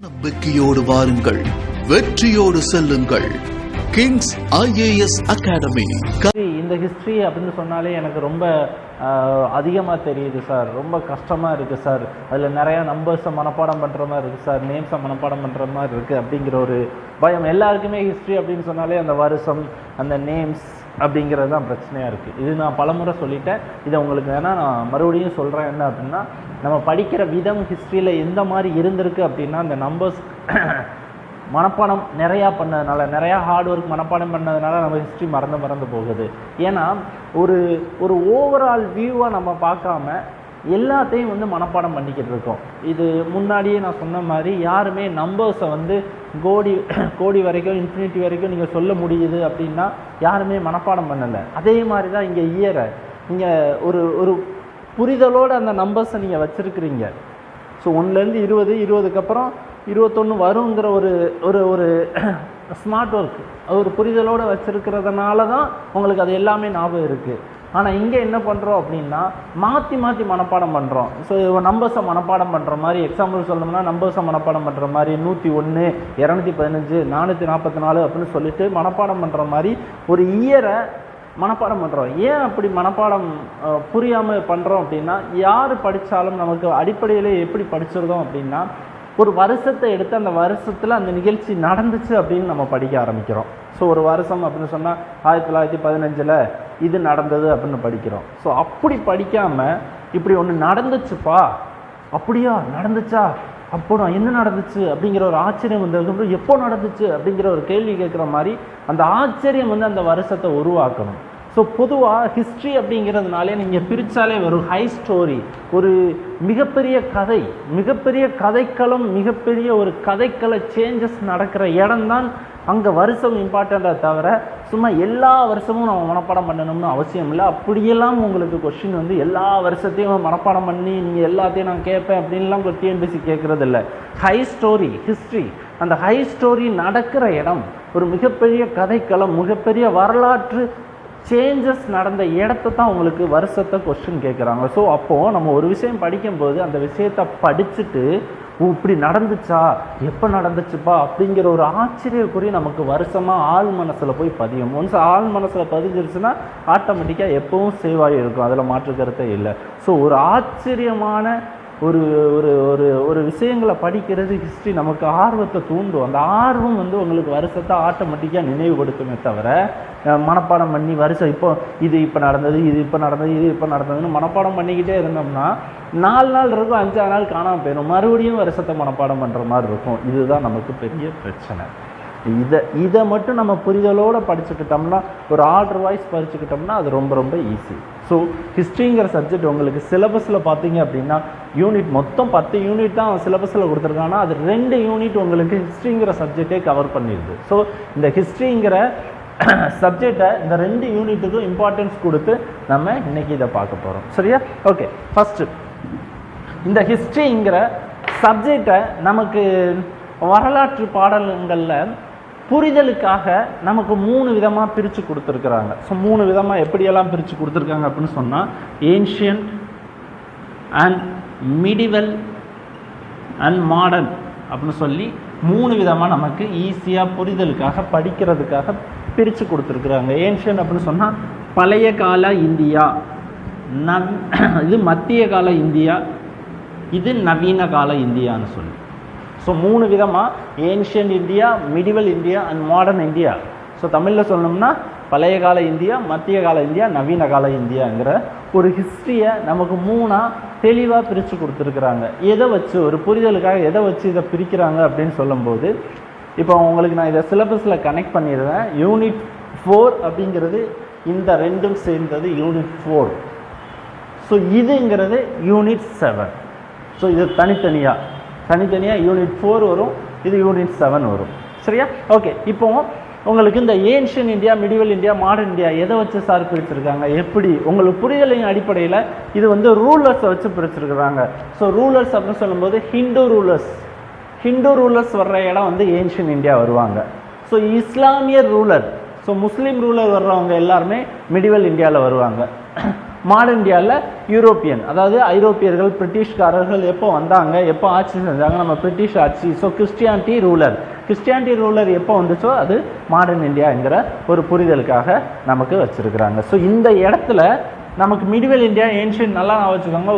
நம்பிக்கையோடு வாருங்கள், வெற்றியோடு செல்லுங்கள். Kings IAS academy. இந்த ஹிஸ்ட்ரி அப்படின்னு சொன்னாலே எனக்கு ரொம்ப அதிகமாக தெரியுது சார், ரொம்ப கஷ்டமாக இருக்குது சார், அதில் நிறையா நம்பர்ஸை மனப்பாடம் பண்ணுற மாதிரி இருக்குது சார், நேம்ஸை மனப்பாடம் பண்ணுற மாதிரி இருக்குது அப்படிங்கிற ஒரு பயம் எல்லாருக்குமே. ஹிஸ்ட்ரி அப்படின்னு சொன்னாலே அந்த வருஷம், அந்த நேம்ஸ் அப்படிங்கிறது தான் பிரச்சனையாக இருக்குது. இது நான் பலமுறை சொல்லிட்டேன். இதை உங்களுக்கு வேணால் நான் மறுபடியும் சொல்கிறேன். என்ன அப்படின்னா, நம்ம படிக்கிற விதம் ஹிஸ்ட்ரியில் எந்த மாதிரி இருந்திருக்கு அப்படின்னா, அந்த நம்பர்ஸ் மனப்பாடம் நிறையா பண்ணதுனால, நிறையா ஹார்ட் ஒர்க் மனப்பாடம் பண்ணதுனால நம்ம ஹிஸ்ட்ரி மறந்து போகுது. ஏன்னா ஒரு ஓவரால் வியூவாக நம்ம பார்க்காம எல்லாத்தையும் மனப்பாடம் பண்ணிக்கிட்டு இருக்கோம். இது முன்னாடியே நான் சொன்ன மாதிரி யாருமே நம்பர்ஸை கோடி வரைக்கும், இன்ஃபினிட்டி வரைக்கும் நீங்கள் சொல்ல முடியுது அப்படின்னா யாருமே மனப்பாடம் பண்ணலை. அதே மாதிரி தான் இங்கே இயரை நீங்கள் ஒரு புரிதலோடு அந்த நம்பர்ஸை நீங்கள் வச்சுருக்கிறீங்க. ஸோ 1லேருந்து 20, 20க்கு அப்புறம் 21 வருங்கிற ஒரு ஸ்மார்ட் ஒர்க், ஒரு புரிதலோடு வச்சுருக்கிறதுனால தான் உங்களுக்கு அது எல்லாமே ஞாபகம் இருக்குது. ஆனால் இங்கே என்ன பண்ணுறோம் அப்படின்னா, மாற்றி மனப்பாடம் பண்ணுறோம். ஸோ நம்பர்ஸை மனப்பாடம் பண்ணுற மாதிரி, எக்ஸாம்பிள் சொல்லணும்னா நம்பர்ஸை மனப்பாடம் பண்ணுற மாதிரி 101, 215, 444 அப்படின்னு சொல்லிட்டு மனப்பாடம் பண்ணுற மாதிரி ஒரு இயரை மனப்பாடம் பண்ணுறோம். ஏன் அப்படி மனப்பாடம் புரியாமல் பண்ணுறோம் அப்படின்னா, யார் படித்தாலும் நமக்கு அடிப்படையில் எப்படி படிச்சிருந்தோம் அப்படின்னா, ஒரு வருஷத்தை எடுத்து அந்த வருஷத்தில் அந்த நிகழ்ச்சி நடந்துச்சு அப்படின்னு நம்ம படிக்க ஆரம்பிக்கிறோம். ஸோ ஒரு வருஷம் அப்படின்னு சொன்னால் 1915 இது நடந்தது அப்படின்னு படிக்கிறோம். ஸோ அப்படி படிக்காமல் இப்படி ஒன்று நடந்துச்சுப்பா, அப்படியா நடந்துச்சா, அப்போ என்ன நடந்துச்சு அப்படிங்கிற ஒரு ஆச்சரியம் வந்ததுக்கப்புறம் எப்போ நடந்துச்சு அப்படிங்கிற ஒரு கேள்வி கேட்குற மாதிரி அந்த ஆச்சரியம் அந்த வருஷத்தை உருவாக்கணும். ஸோ பொதுவாக ஹிஸ்ட்ரி அப்படிங்கிறதுனாலே நீங்கள் பிரித்தாலே வரும் ஹை ஸ்டோரி, ஒரு மிகப்பெரிய கதை, மிகப்பெரிய கதைக்களம், மிகப்பெரிய ஒரு கதைக்கள சேஞ்சஸ் நடக்கிற இடம்தான் அங்கே வருஷம் இம்பார்ட்டண்ட்டாக தவிர சும்மா எல்லா வருஷமும் நம்ம மனப்பாடம் பண்ணணும்னு அவசியம் இல்லை. அப்படியெல்லாம் உங்களுக்கு கொஸ்டின் எல்லா வருஷத்தையும் மனப்பாடம் பண்ணி நீங்கள் எல்லாத்தையும் நான் கேட்பேன் அப்படின்லாம் டிஎன்பிசி கேட்குறது இல்லை. ஹை ஸ்டோரி ஹிஸ்ட்ரி, அந்த ஹை ஸ்டோரி நடக்கிற இடம், ஒரு மிகப்பெரிய கதைக்களம், மிகப்பெரிய வரலாற்று சேஞ்சஸ் நடந்த இடத்த தான் உங்களுக்கு வருஷத்தை கொஸ்டின் கேட்குறாங்க. ஸோ அப்போது நம்ம ஒரு விஷயம் படிக்கும்போது அந்த விஷயத்தை படிச்சுட்டு இப்படி நடந்துச்சா, எப்போ நடந்துச்சுப்பா அப்படிங்கிற ஒரு ஆச்சரியக்குறி நமக்கு வருஷமாக ஆள் மனசில் போய் பதியும். ஒன்ஸ் ஆள் மனசில் பதிஞ்சிருச்சுன்னா ஆட்டோமேட்டிக்காக எப்பவும் சேவ் ஆகி இருக்கும், அதில் மாற்று கருத்தே இல்லை. ஸோ ஒரு ஆச்சரியமான ஒரு ஒரு ஒரு ஒரு விஷயங்களை படிக்கிறது ஹிஸ்ட்ரி நமக்கு ஆர்வத்தை தூண்டும். அந்த ஆர்வம் உங்களுக்கு வருஷத்தை ஆட்டோமேட்டிக்காக நினைவுபடுத்துமே தவிர மனப்பாடம் பண்ணி வருஷம் இப்போ நடந்தது, இது இப்போ நடந்ததுன்னு மனப்பாடம் பண்ணிக்கிட்டே இருந்தோம்னா 4 நாள் இருக்கும், 5 நாள் காணாமல் போயிடும், மறுபடியும் வருஷத்தை மனப்பாடம் பண்ணுற மாதிரி இருக்கும். இதுதான் நமக்கு பெரிய பிரச்சனை. இதை மட்டும் நம்ம புரிதலோடு படிச்சுக்கிட்டோம்னா, ஒரு ஆர்டர் வைஸ் படிச்சுக்கிட்டோம்னா அது ரொம்ப ஈஸி. ஸோ ஹிஸ்ட்ரிங்கிற சப்ஜெக்ட் உங்களுக்கு சிலபஸில் பார்த்தீங்க அப்படின்னா யூனிட் மொத்தம் 10 யூனிட் தான் சிலபஸில் கொடுத்துருக்காங்கன்னா அது 2 யூனிட் உங்களுக்கு ஹிஸ்ட்ரிங்கிற சப்ஜெக்டே கவர் பண்ணிடுது. ஸோ இந்த ஹிஸ்ட்ரிங்கிற சப்ஜெக்டை இந்த 2 யூனிட்டுக்கும் இம்பார்ட்டன்ஸ் கொடுத்து நம்ம இன்றைக்கி இதை பார்க்க போகிறோம். சரியா? ஓகே, ஃபஸ்ட்டு இந்த ஹிஸ்ட்ரிங்கிற சப்ஜெக்டை நமக்கு வரலாற்று பாடல்களில் புரிதலுக்காக நமக்கு 3 விதமாக பிரித்து கொடுத்துருக்குறாங்க. ஸோ 3 விதமாக எப்படியெல்லாம் பிரித்து கொடுத்துருக்காங்க அப்படின்னு சொன்னால், ancient and medieval and modern அப்படின்னு சொல்லி 3 விதமாக நமக்கு ஈஸியாக புரிதலுக்காக படிக்கிறதுக்காக பிரித்து கொடுத்துருக்குறாங்க. ஏன்ஷியன்ட் அப்படின்னு சொன்னால் பழைய கால இந்தியா, இது மத்திய கால இந்தியா, இது நவீன கால இந்தியான்னு சொல்லி. ஸோ 3 விதமாக ancient India, medieval India and modern India. So தமிழில் சொல்லணும்னா பழைய கால இந்தியா, மத்திய கால இந்தியா, நவீன கால இந்தியாங்கிற ஒரு ஹிஸ்ட்ரியை நமக்கு 3ஆக தெளிவாக பிரித்து கொடுத்துருக்குறாங்க. எதை வச்சு, ஒரு புரிதலுக்காக எதை வச்சு இதை பிரிக்கிறாங்க அப்படின்னு சொல்லும்போது, இப்போ உங்களுக்கு நான் இதை சிலபஸில் கனெக்ட் பண்ணிடுவேன். யூனிட் 4 அப்படிங்கிறது இந்த 2ம் சேர்ந்தது யூனிட் 4. ஸோ இதுங்கிறது யூனிட் 7. ஸோ இது தனித்தனியாக யூனிட் 4 வரும், இது யூனிட் 7 வரும். சரியா? ஓகே, இப்போ உங்களுக்கு இந்த ancient India, medieval India, modern India எதை வச்சு சார் பிரிச்சிருக்காங்க, எப்படி உங்களுக்கு புரிதலின் அடிப்படையில் இது ரூலர்ஸை வச்சு பிரிச்சிருக்கிறாங்க. ஸோ ரூலர்ஸ் அப்படின்னு சொல்லும்போது ஹிந்து ரூலர்ஸ் வர்ற இடம் ஏன்ஷியன் இந்தியா வருவாங்க. ஸோ இஸ்லாமிய ரூலர், ஸோ முஸ்லீம் ரூலர் வர்றவங்க எல்லாருமே மிடிவல் இந்தியாவில் வருவாங்க. மாடர்ன் இந்தியாவில் யூரோப்பியன், அதாவது ஐரோப்பியர்கள், பிரிட்டிஷ்காரர்கள் எப்போ வந்தாங்க, எப்போ ஆட்சி செஞ்சாங்க, நம்ம பிரிட்டிஷ் ஆட்சி. ஸோ கிறிஸ்டியானிட்டி ரூலர் எப்போ வந்துச்சோ அது மாடர்ன் இந்தியாங்கிற ஒரு புரிதலுக்காக நமக்கு வச்சிருக்கிறாங்க. ஸோ இந்த இடத்துல நமக்கு மிடிவல் இந்தியா, ஏன்ஷியன் நல்லா நான் வச்சுக்கோங்க.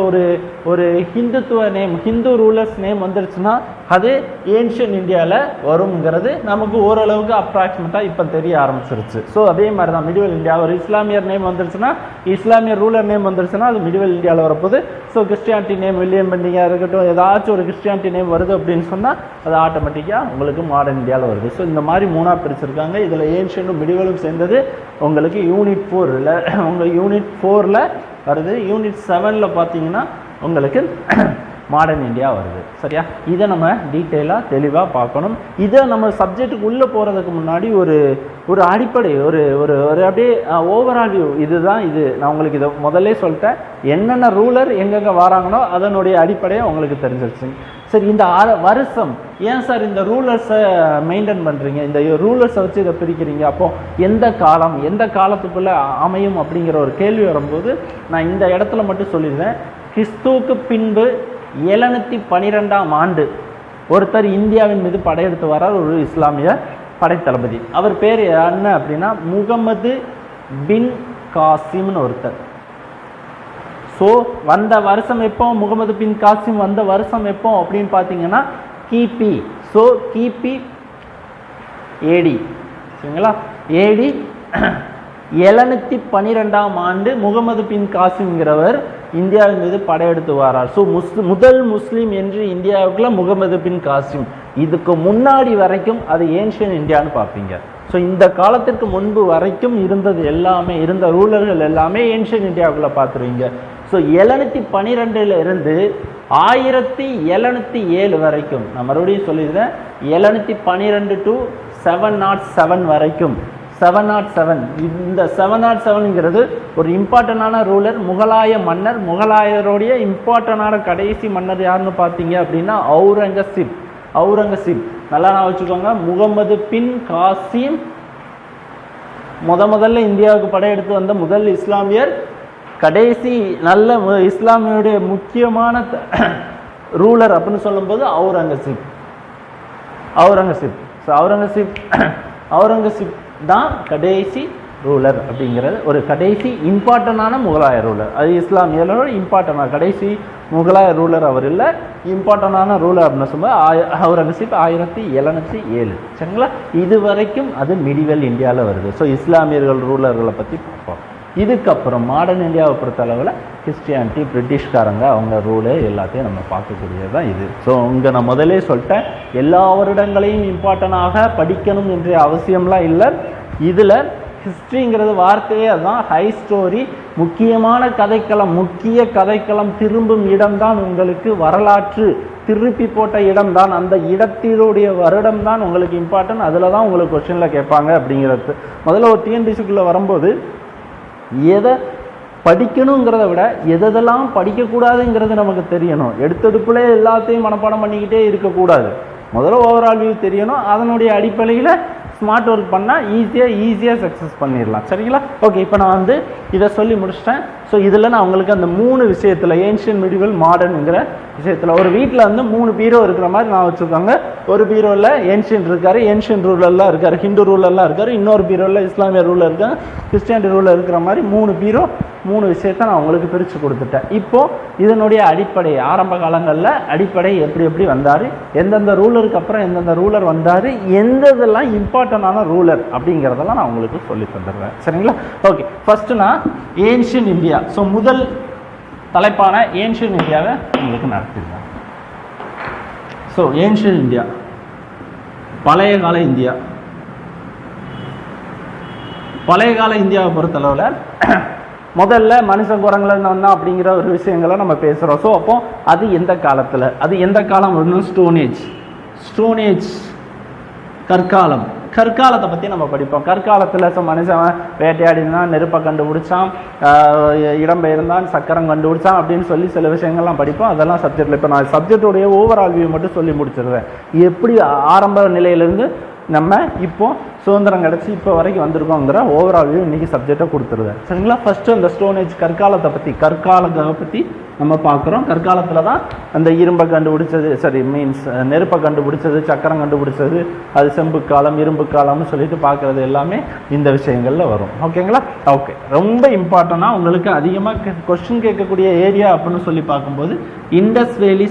ஒரு Hindutva name, Hindu rulers name வந்துருச்சுன்னா அது ஏன்ஷியன் இந்தியாவில் வருங்கிறது நமக்கு ஓரளவுக்கு அப்ராக்சிமேட்டாக இப்போ தெரிய ஆரம்பிச்சிருச்சு. ஸோ அதே மாதிரி தான் மிடிவல் இந்தியா, ஒரு இஸ்லாமியர் நேம் வந்துருச்சுன்னா, இஸ்லாமியர் ரூலர் நேம் வந்துருச்சுன்னா அது மிடிவல் இந்தியாவில் வரப்போகுது. ஸோ கிறிஸ்டியானிட்டி நேம், வில்லியம் பெண்டிங்காக இருக்கட்டும், ஏதாச்சும் ஒரு கிறிஸ்டியானிட்டி நேம் வருது அப்படின்னு சொன்னால் அது ஆட்டோமேட்டிக்காக உங்களுக்கு மாடர்ன் இந்தியாவில் வருது. ஸோ இந்த மாதிரி மூணாக பிரிச்சிருக்காங்க. இதில் ஏன்ஷியனும் மிடிவலும் சேர்ந்தது உங்களுக்கு யூனிட் 4 உங்கள் யூனிட் 4 வருது. யூனிட் 7 பார்த்தீங்கன்னா உங்களுக்கு மாடர்ன் இந்தியா வருது. சரியா? இதை நம்ம டீட்டெயிலாக தெளிவாக பார்க்கணும். இதை நம்ம சப்ஜெக்ட்டுக்கு உள்ளே போகிறதுக்கு முன்னாடி ஒரு அடிப்படை ஒரு அப்படியே ஓவரால் வியூ, இதுதான் இது. நான் உங்களுக்கு இதை முதல்ல சொல்லிட்டேன், என்னென்ன ரூலர் எங்கெங்கே வராங்களோ அதனுடைய அடிப்படையை உங்களுக்கு தெரிஞ்சிருச்சு. சரி, இந்த வருஷம் ஏன் சார் இந்த ரூலர்ஸை மெயின்டைன் பண்ணுறீங்க, இந்த ரூலர்ஸை வச்சு இதை பிரிக்கிறீங்க, அப்போ எந்த காலத்துக்குள்ளே அமையும் அப்படிங்கிற ஒரு கேள்வி வரும்போது நான் இந்த இடத்துல மட்டும் சொல்லிடுறேன். கிறிஸ்துவுக்கு பின்பு 712ஆம் ஆண்டு ஒருத்தர் இந்தியாவின் மீது படையெடுத்து வரார், ஒரு இஸ்லாமிய படைத்தளபதி. அவர் பேர் என்ன அப்படின்னா முகமது பின் காசிம்னு ஒருத்தர். ஸோ வந்த வருஷம் எப்போ, முகமது பின் காசிம் வந்த வருஷம் எப்போ அப்படின்னு பார்த்தீங்கன்னா கிபி. ஸோ கிபி ஏடி, சரிங்களா, ஏடி 712ஆம் ஆண்டு முகமது பின் காசிம்ங்கிறவர் இந்தியாவின் மீது படையெடுத்து வரார். ஸோ முதல் முஸ்லீம் என்று இந்தியாவுக்குள்ள முகமது பின் காசிம். இதுக்கு முன்னாடி வரைக்கும் அது ஏன்ஷியன் இந்தியான்னு பார்ப்பீங்க. ஸோ இந்த காலத்திற்கு முன்பு வரைக்கும் இருந்தது எல்லாமே, இருந்த ரூலர்கள் எல்லாமே ஏன்ஷியன் இந்தியாவுக்குள்ள பார்த்துருவீங்க. ஸோ 712 இருந்து 1707 வரைக்கும், நான் மறுபடியும் சொல்லிடுறேன், 712 to 707 வரைக்கும், 707, இந்த 707ங்கிறது ஒரு இம்பார்ட்டண்டான ரூலர், முகலாய மன்னர். முகலாயருடைய இம்பார்ட்டண்டான கடைசி மன்னர் யாருன்னு பார்த்தீங்க அப்படின்னா அவுரங்கசீப். நல்லா நான் வச்சுக்கோங்க, முகமது பின் காசிம் முதல்ல இந்தியாவுக்கு படையெடுத்து வந்த முதல் இஸ்லாமியர், கடைசி நல்ல இஸ்லாமியுடைய முக்கியமான ரூலர் அப்படின்னு சொல்லும்போது அவுரங்கசீப் தான் கடைசி ரூலர் அப்படிங்கிறது, ஒரு கடைசி இம்பார்ட்டண்டான முகலாய ரூலர். அது இஸ்லாமியரோட இம்பார்ட்டண்டான கடைசி முகலாய ரூலர் அவர் இல்லை, இம்பார்ட்டண்டான ரூலர் அப்படின்னு சொல்லும்போது அவுரங்கசீப் 1707. சரிங்களா? இது வரைக்கும் அது மிடிவல் இந்தியாவில் வருது. ஸோ இஸ்லாமியர்கள் ரூலர்களை பற்றி பார்ப்போம். இதுக்கப்புறம் மாடர்ன் இந்தியாவை பொறுத்த அளவில் கிறிஸ்டியானிட்டி, பிரிட்டிஷ்காரங்க அவங்க ரூலு எல்லாத்தையும் நம்ம பார்க்கக்கூடியது தான் இது. ஸோ இங்கே நான் முதலே சொல்லிட்டேன், எல்லா வருடங்களையும் இம்பார்ட்டனாக படிக்கணும் என்ற அவசியம்லாம் இல்லை. இதில் ஹிஸ்ட்ரிங்கிறது வார்த்தையே அதுதான், ஹை ஸ்டோரி, முக்கியமான முக்கிய கதைக்களம் திரும்பும் இடம்தான் உங்களுக்கு வரலாற்று திருப்பி போட்ட இடம்தான், அந்த இடத்தினுடைய வருடம் தான் உங்களுக்கு இம்பார்ட்டன்ட். அதில் தான் உங்களுக்கு கொஸ்டினில் கேட்பாங்க அப்படிங்கிறது. முதல்ல ஒரு டிஎன்பிசிக்குள்ளே வரும்போது எதை படிக்கணுங்கிறத விட எதெல்லாம் படிக்கக்கூடாதுங்கிறது நமக்கு தெரியணும். எடுத்தெடுப்புலே எல்லாத்தையும் மனப்பாடம் பண்ணிக்கிட்டே இருக்கக்கூடாது. முதல்ல ஓவரால் வியூ தெரியணும். அதனுடைய அடிப்படையில் ஸ்மார்ட் ஒர்க் பண்ணால் ஈஸியாக சக்ஸஸ் பண்ணிடலாம். சரிங்களா? ஓகே, இப்போ நான் இதை சொல்லி முடிச்சிட்டேன். ஸோ இதில் நான் உங்களுக்கு அந்த 3 விஷயத்தில், ஏன்ஷியன், மிடிவல், மாடர்னுங்கிற விஷயத்தில், ஒரு வீட்டில் 3 பீரோ இருக்கிற மாதிரி நான் வச்சுருக்காங்க. ஒரு பீரோவில் ஏன்ஷியன் இருக்கார், ஏன்ஷியன் ரூலர்லாம் இருக்கார், ஹிந்து ரூலர்லாம் இருக்கார். இன்னொரு பீரோவில் இஸ்லாமிய ரூலர் இருக்காங்க, கிறிஸ்டியானிட்டி ரூலர் இருக்கிற மாதிரி 3 பீரோ 3 விஷயத்தை நான் உங்களுக்கு பிரித்து கொடுத்துட்டேன். இப்போது இதனுடைய அடிப்படை, ஆரம்ப காலங்களில் அடிப்படை எப்படி வந்தார், எந்தெந்த ரூலருக்கு அப்புறம் எந்தெந்த ரூலர் வந்தார், எந்ததெல்லாம் இம்பார்ட்டண்டான ரூலர் அப்படிங்கிறதெல்லாம் நான் உங்களுக்கு சொல்லி தந்துடுறேன். சரிங்களா? ஓகே, ஃபஸ்ட்டு நான் ஏன்ஷியன் இந்தியா, ஸோ முதல் தலைப்பான ஏன்ஷியன் இந்தியாவை உங்களுக்கு நடத்திருந்தேன். ஸோ ஏன்ஷியன் இந்தியா, பழைய கால இந்தியா. பழைய கால இந்தியாவை பொறுத்தளவில் முதல்ல மனுஷன் குரங்குல வந்தா அப்படிங்கிற ஒரு விஷயங்களை நம்ம பேசுகிறோம். ஸோ அப்போ அது எந்த காலத்தில், அது எந்த காலம்? ஸ்டோன் ஏஜ் கற்காலத்தை பற்றி நம்ம படிப்போம். கற்காலத்தில் மனுஷன் வேட்டையாடினான், நெருப்பை கண்டுபிடிச்சான், இடம்பெயர்ந்தான், சக்கரம் கண்டுபிடிச்சான் அப்படின்னு சொல்லி சில விஷயங்கள்லாம் படிப்போம். அதெல்லாம் சப்ஜெக்டில் இப்போ நான் சப்ஜெக்டோடைய ஓவரால் வியூ மட்டும் சொல்லி முடிச்சிடுறேன். எப்படி ஆரம்ப நிலையிலேருந்து நம்ம இப்போ சுதந்திரம் கிடச்சி இப்போ வரைக்கும் வந்திருக்கோங்கிற ஓவரால் வியூ இன்றைக்கி சப்ஜெக்டாக கொடுத்துருவேன். சரிங்களா? ஃபஸ்ட்டு அந்த ஸ்டோன் ஏஜ் கற்காலத்தை பற்றி நம்ம பார்க்குறோம். கற்காலத்தில் தான் அந்த இரும்பை கண்டுபிடிச்சது, நெருப்பை கண்டுபிடிச்சது, சக்கரம் கண்டுபிடிச்சது, அது செம்பு காலம் இரும்பு காலம்னு சொல்லிட்டு பார்க்குறது எல்லாமே இந்த விஷயங்களில் வரும். ஓகேங்களா? ஓகே, ரொம்ப இம்பார்ட்டண்ட்டாக உங்களுக்கு அதிகமாக கொஸ்டின் கேட்கக்கூடிய ஏரியா அப்படின்னு சொல்லி பார்க்கும்போது இண்டஸ் வேலி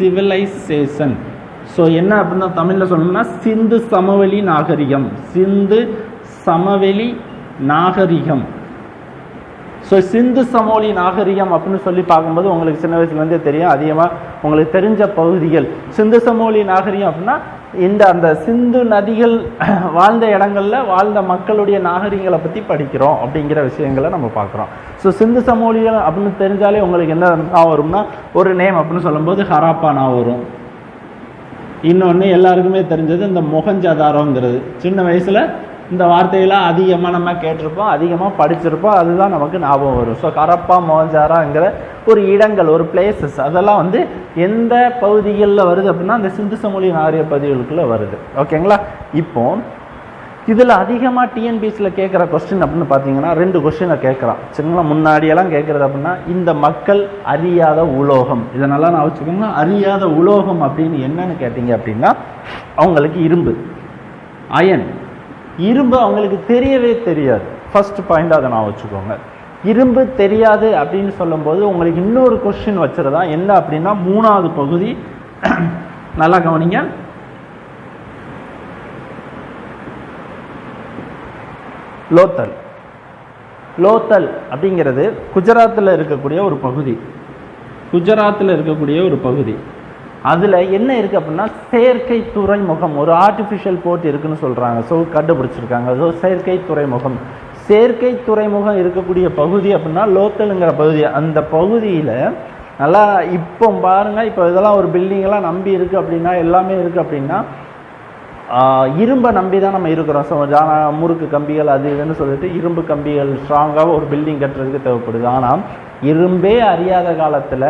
சிவிலைசேஷன். ஸோ என்ன அப்படின்னா தமிழில் சொல்லணும்னா சிந்து சமவெளி நாகரிகம். ஸோ சிந்து சமவெளி நாகரிகம் அப்படின்னு சொல்லி பார்க்கும்போது உங்களுக்கு சின்ன வயசுலேருந்தே தெரியும். அதிகமாக உங்களுக்கு தெரிஞ்ச பகுதிகள் சிந்து சமவெளி நாகரிகம் அப்படின்னா அந்த சிந்து நதிகள் வாழ்ந்த இடங்களில் வாழ்ந்த மக்களுடைய நாகரிகங்களை பற்றி படிக்கிறோம் அப்படிங்கிற விஷயங்களை நம்ம பார்க்குறோம். ஸோ சிந்து சமவெளிகள் அப்படின்னு தெரிஞ்சாலே உங்களுக்கு என்ன வரும்னா ஒரு நேம் அப்படின்னு சொல்லும்போது ஹராப்பா வரும். இன்னொன்று எல்லாருக்குமே தெரிஞ்சது இந்த மொஹஞ்சதாரோங்கிறது. சின்ன வயசில் இந்த வார்த்தையெல்லாம் அதிகமாக நம்ம கேட்டிருப்போம், அதிகமாக படிச்சிருப்போம், அதுதான் நமக்கு ஞாபகம் வரும். ஸோ ஹரப்பா மொஹஞ்சதாரோங்கிற ஒரு இடங்கள், ஒரு பிளேசஸ், அதெல்லாம் எந்த பகுதிகளில் வருது அப்படின்னா அந்த சிந்து சமவெளி நாகரிக பகுதிகளுக்குள்ளே வருது. ஓகேங்களா? இப்போ இதில் அதிகமாக டிஎன்பிஎஸ்சியில் கேட்குற கொஸ்டின் அப்படின்னு பார்த்தீங்கன்னா 2 கொஸ்டினை கேட்குறான். சரிங்களா? முன்னாடியெல்லாம் கேட்குறது அப்படின்னா இந்த மக்கள் அறியாத உலோகம், இதனால நான் வச்சுக்கோங்க. அறியாத உலோகம் அப்படின்னு என்னன்னு கேட்டீங்க அப்படின்னா அவங்களுக்கு இரும்பு அவங்களுக்கு தெரியவே தெரியாது. ஃபர்ஸ்ட் பாயிண்ட் அதை நான் வச்சுக்கோங்க. இரும்பு தெரியாது அப்படின்னு சொல்லும்போது உங்களுக்கு இன்னொரு கொஸ்டின் வச்சுருதா என்ன அப்படின்னா 3வது பகுதி. நல்லா கவனிங்க. லோத்தல் அப்படிங்கிறது குஜராத்தில் இருக்கக்கூடிய ஒரு பகுதி. அதில் என்ன இருக்குது அப்படின்னா செயற்கை துறைமுகம், ஒரு ஆர்டிஃபிஷியல் போர்ட் இருக்குன்னு சொல்கிறாங்க. ஸோ கண்டுபிடிச்சிருக்காங்க. ஸோ செயற்கை துறைமுகம் இருக்கக்கூடிய பகுதி அப்படின்னா லோத்தலுங்கிற பகுதி. அந்த பகுதியில் நல்லா இப்போ பாருங்கள், இப்போ இதெல்லாம் ஒரு பில்டிங்கெல்லாம் நம்பி இருக்குது அப்படின்னா, எல்லாமே இருக்குது அப்படின்னா இரும்பை நம்பி தான் நம்ம இருக்கிறோம். ஸோ முறுக்கு கம்பிகள் அது இதுன்னு சொல்லிட்டு இரும்பு கம்பிகள் ஸ்ட்ராங்காக ஒரு பில்டிங் கட்டுறதுக்கு தேவைப்படுது. ஆனால் இரும்பே அறியாத காலத்தில்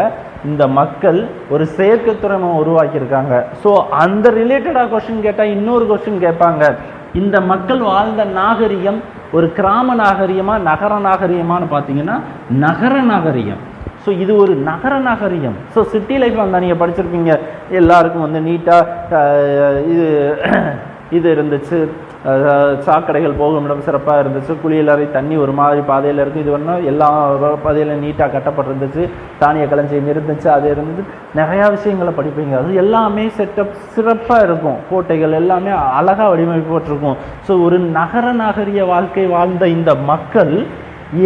இந்த மக்கள் ஒரு செயற்கை துறைமுகம் உருவாக்கியிருக்காங்க. ஸோ அந்த ரிலேட்டடாக கொஸ்டின் கேட்டால் இன்னொரு கொஸ்டின் கேட்பாங்க, இந்த மக்கள் வாழ்ந்த நாகரிகம் ஒரு கிராம நாகரிகமா நகர நாகரிகமானு பார்த்தீங்கன்னா நகர நாகரிகம். ஸோ இது ஒரு நகர நாகரிகம். ஸோ சிட்டி லைஃப் வந்தால் நீங்கள் படிச்சிருப்பீங்க, எல்லாருக்கும் நீட்டாக இது இருந்துச்சு, சாக்கடைகள் போகும் இடம் சிறப்பாக இருந்துச்சு, குளியலறை தண்ணி ஒரு மாதிரி பாதையில் இருக்குது, இது ஒன்றும் எல்லா பாதையிலும் நீட்டாக கட்டப்பட்டிருந்துச்சு, தானிய களஞ்சியம் இருந்துச்சு, அது இருந்து நிறையா விஷயங்களை படிப்பீங்க. அது எல்லாமே செட்டப் சிறப்பாக இருக்கும், கோட்டைகள் எல்லாமே அழகாக வடிவமைப்பட்டிருக்கும். ஸோ ஒரு நகர நாகரிக வாழ்க்கை வாழ்ந்த இந்த மக்கள்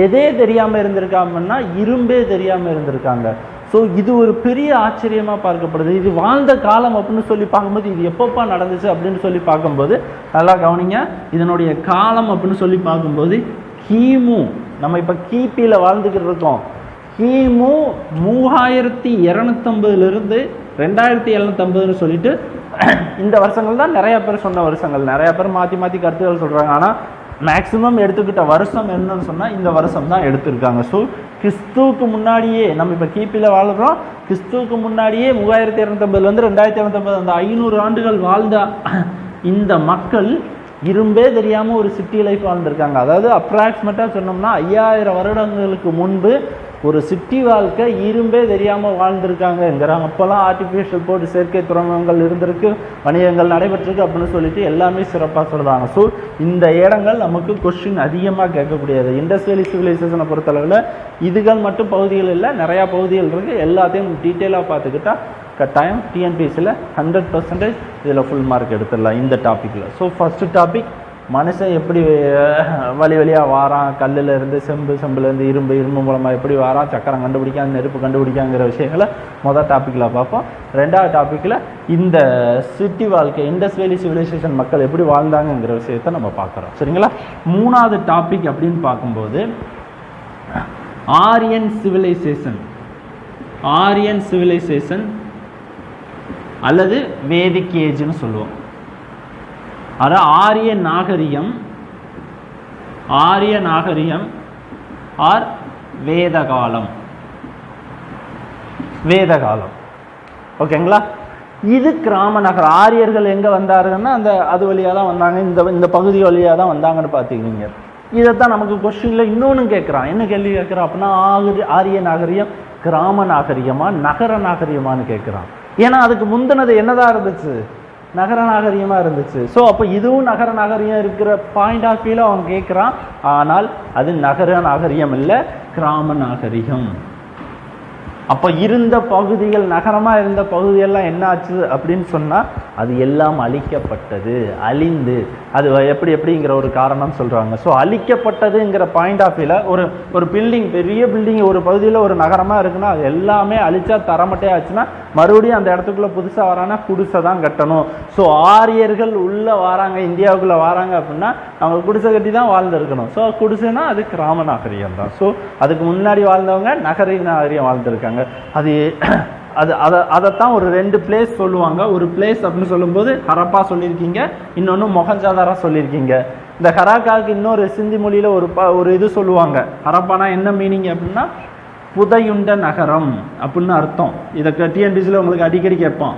எதே தெரியாமல் இருந்திருக்காங்கன்னா இரும்பே தெரியாமல் இருந்திருக்காங்க. ஸோ இது ஒரு பெரிய ஆச்சரியமாக பார்க்கப்படுது. இது வாழ்ந்த காலம் அப்படின்னு சொல்லி பார்க்கும்போது இது எப்பப்பா நடந்துச்சு அப்படின்னு சொல்லி பார்க்கும்போது நல்லா கவனிங்க. இதனுடைய காலம் அப்படின்னு சொல்லி பார்க்கும்போது கிமு, நம்ம இப்போ கிபியில் வாழ்ந்துக்கிட்டு இருக்கோம், கிமு 3250 2750 சொல்லிட்டு இந்த வருஷங்கள் தான் நிறைய பேர் சொன்ன வருஷங்கள். நிறைய பேர் மாற்றி கருத்துக்கள் சொல்கிறாங்க. ஆனால் மேக்சிமம் எடுத்துக்கிட்ட வருஷம் என்னன்னு சொன்னால் இந்த வருஷம் தான் எடுத்திருக்காங்க. ஸோ கிறிஸ்துவுக்கு முன்னாடியே, நம்ம இப்போ கிபியில் வாழ்கிறோம், கிறிஸ்துவுக்கு முன்னாடியே 3250 2750 அந்த 500 ஆண்டுகள் வாழ்ந்த இந்த மக்கள் இரும்பே தெரியாமல் ஒரு சிட்டி லைஃப் வாழ்ந்துருக்காங்க. அதாவது அப்ராக்சிமேட்டாக சொன்னோம்னா 5000 வருடங்களுக்கு முன்பு ஒரு சிட்டி வாழ்க்கை இரும்பே தெரியாமல் வாழ்ந்துருக்காங்கங்கிறாங்க. அப்போல்லாம் ஆர்டிஃபிஷியல் போர்டு செயற்கை துறைமுகங்கள் இருந்திருக்கு, வணிகங்கள் நடைபெற்றிருக்கு அப்படின்னு சொல்லிட்டு எல்லாமே சிறப்பாக சொல்கிறாங்க. ஸோ இந்த இடங்கள் நமக்கு கொஸ்டின் அதிகமாக கேட்கக்கூடியது. இண்டஸ்ட்ரியல் சிவிலைசேஷனை பொறுத்தளவில் இதுகள் மட்டும் பகுதிகள் இல்லை, நிறையா பகுதிகள் இருக்குது. எல்லாத்தையும் டீட்டெயிலாக பார்த்துக்கிட்டா கட்டாயம் டிஎன்பிஎஸ்சியில் 100% இதில் ஃபுல் மார்க் எடுத்துடலாம் இந்த டாப்பிக்கில். ஸோ ஃபஸ்ட்டு டாபிக், மனுஷன் எப்படி வழியாக வாரான், கல்லில் இருந்து செம்புலேருந்து இரும்பு மூலமாக எப்படி வாரான், சக்கரம் கண்டுபிடிக்காங்க, நெருப்பு கண்டுபிடிக்காங்கிற விஷயங்களை மொதல் டாப்பிக்கில் பார்ப்போம். 2வது டாப்பிக்கில் இந்த சிட்டி வாழ்க்கை, இண்டஸ் வேலி சிவிலைசேஷன் மக்கள் எப்படி வாழ்ந்தாங்கங்கிற விஷயத்தை நம்ம பார்க்குறோம். சரிங்களா? 3வது டாபிக் அப்படின்னு பார்க்கும்போது ஆரியன் சிவிலைசேஷன் அல்லது வேதிக் ஏஜ்னு சொல்லுவோம். அதாவது ஆரிய நாகரிகம் ஆர் வேதகாலம். ஓகேங்களா? இது கிராம நகரம். ஆரியர்கள் எங்கே வந்தாருன்னா அது வழியாக தான் வந்தாங்க, இந்த பகுதி வழியாக தான் வந்தாங்கன்னு பார்த்துக்கிங்க. இதைத்தான் நமக்கு கொஸ்டினில் இன்னொன்று கேட்குறான். என்ன கேள்வி கேட்குறான் அப்படின்னா, ஆரிய நாகரிகம் கிராம நாகரிகமா நகர நாகரிகமானு கேட்குறான். ஏன்னா அதுக்கு முந்தினது என்னதான் இருந்துச்சு, நகர நாகரிகமாக இருந்துச்சு. ஸோ அப்போ இதுவும் நகர நாகரிகம் இருக்கிற பாயிண்ட் ஆஃப் வியூவில் அவன் கேட்குறான். ஆனால் அது நகர நாகரிகம் இல்லை, கிராம நாகரிகம். அப்போ இருந்த பகுதிகள், நகரமாக இருந்த பகுதியெல்லாம் என்ன ஆச்சு அப்படின்னு சொன்னால் அது எல்லாம் அழிக்கப்பட்டது, அழிந்து. அது எப்படிங்கிற ஒரு காரணம் சொல்கிறாங்க. ஸோ அழிக்கப்பட்டதுங்கிற பாயிண்ட் ஆஃப் வியூவில் ஒரு பில்டிங், பெரிய பில்டிங் ஒரு பகுதியில் ஒரு நகரமாக இருக்குன்னா அது எல்லாமே அழிச்சா தரமட்டே ஆச்சுன்னா மறுபடியும் அந்த இடத்துக்குள்ளே புதுசாக வரானா குடிசை தான் கட்டணும். ஸோ ஆரியர்கள் உள்ளே வராங்க, இந்தியாவுக்குள்ளே வராங்க அப்படின்னா அவங்க குடிசை கட்டி தான் வாழ்ந்துருக்கணும். ஸோ குடிசைனா அது கிராம நாகரிகம் தான். ஸோ அதுக்கு முன்னாடி வாழ்ந்தவங்க நகர நாகரிகம் வாழ்ந்துருக்காங்க. அதைத்தான் ஒரு 2 பிளேஸ் சொல்லுவாங்க. ஒரு பிளேஸ் அப்படின்னு சொல்லும்போது ஹரப்பா சொல்லியிருக்கீங்க, இன்னொன்று மொஹஞ்சதாரோ சொல்லியிருக்கீங்க. இந்த ஹராக்காவுக்கு இன்னொரு சிந்தி மொழியில் ஒரு இது சொல்லுவாங்க. ஹரப்பானா என்ன மீனிங் அப்படின்னா புதையுண்ட நகரம் அப்படின்னு அர்த்தம். இதை டிஎன்பிசியில் உங்களுக்கு அடிக்கடி கேட்பான்.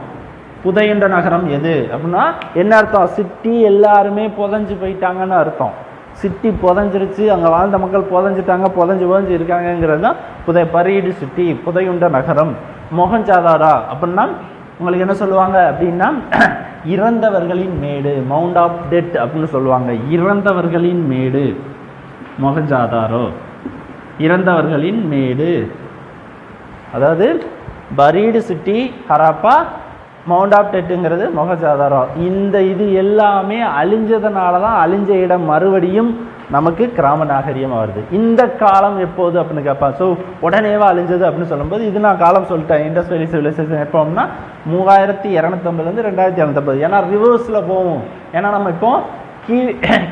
புதையுண்ட நகரம் எது அப்படின்னா என்ன அர்த்தம்? சிட்டி எல்லாருமே புதைஞ்சு போயிட்டாங்கன்னு அர்த்தம். சிட்டி புதைஞ்சிருச்சு, அங்கே வாழ்ந்த மக்கள் புதைஞ்சிட்டாங்க, புதைஞ்சு இருக்காங்கங்கிறது தான் பரீடு சிட்டி, புதையுண்ட நகரம். மொஹஞ்சதாரோ அப்படின்னா உங்களுக்கு என்ன சொல்லுவாங்க அப்படின்னா இறந்தவர்களின் மேடு, மவுண்ட் ஆஃப் டெட் அப்படின்னு சொல்லுவாங்க. இறந்தவர்களின் மேடு மொஹஞ்சதாரோ, இறந்தவர்களின் மேடு. அதாவது buried city Harappa, mount of டெட்டுங்கிறது மொஹஞ்சதாரோ. இது எல்லாமே அழிஞ்சதுனால தான் அழிஞ்ச இடம் மறுபடியும் நமக்கு கிராம நாகரிகம் வருது. இந்த காலம் எப்போது அப்படின்னு கேட்பா. ஸோ உடனேவா அழிஞ்சது அப்படின்னு சொல்லும்போது இது நான் காலம் சொல்லிட்டேன். இண்டஸ் வேலி சிவிலைசேஷன் எப்போம்னா 3250 2250. ஏன்னா ரிவர்ஸில் போகும். ஏன்னா நம்ம இப்போ